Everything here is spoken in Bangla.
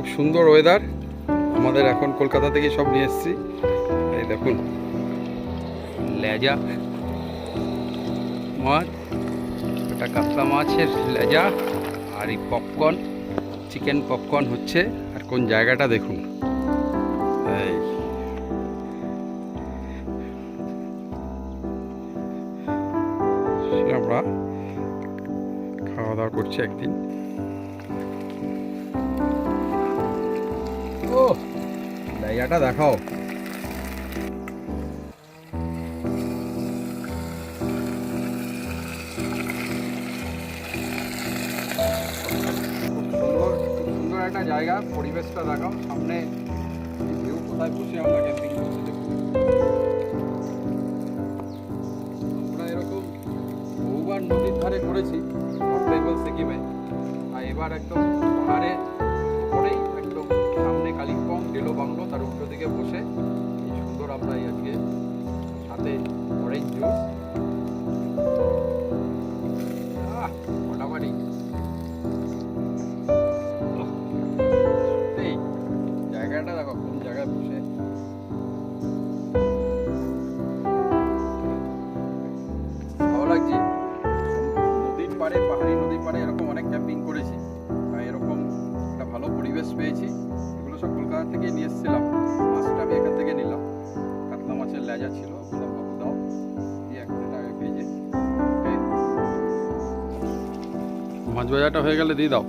খুব সুন্দর ওয়েদার। আমাদের এখন কলকাতা থেকে সব নিয়ে এসেছি। এই দেখুন লেজা মাছ, এটা কাতলা মাছের লেজা, আর এই পপকর্ন, চিকেন পপকর্ন হচ্ছে। আর কোন জায়গাটা দেখুন, এই আমরা খাওয়া দাওয়া করছি একদিন। ও জায়গাটা দেখাও। খুব সুন্দর একটা জায়গা, পরিবেশটা দেখাও। সামনে ভিউ, কোথায় বসে আমরা ক্যাম্পিং করছি দেখুন। আমরা এরকম বহুবার নদীর ধারে করেছি নর্থ বেঙ্গল সিকিমে, আর এবার একদম পাহাড়ে উপরেই একদম সামনে কালিম্পং ডেলো বাংলো, তার উল্টো দিকে বসে এই সুন্দর আমরা এই আজকে সাথে অরেঞ্জ জুস মোটামুটি এই জায়গাটা দেখো, কোন জায়গায় বসে ভালো লাগছে। নদীর পাড়ে, পাহাড়ি নদীর পাড়ে এরকম অনেক ক্যাম্পিং করেছি, আর এরকম একটা ভালো পরিবেশ পেয়েছি। এগুলো সব কলকাতা থেকে নিয়ে এসেছিলাম। মাছটা আমি এখান থেকে নিলাম, কাতলা মাছের লেজা ছিল। বললাম বাবু দাও, দিয়ে এক প্লেট আগে পেয়েছে। মাছ ভাজাটা হয়ে গেলে দিয়ে দাও।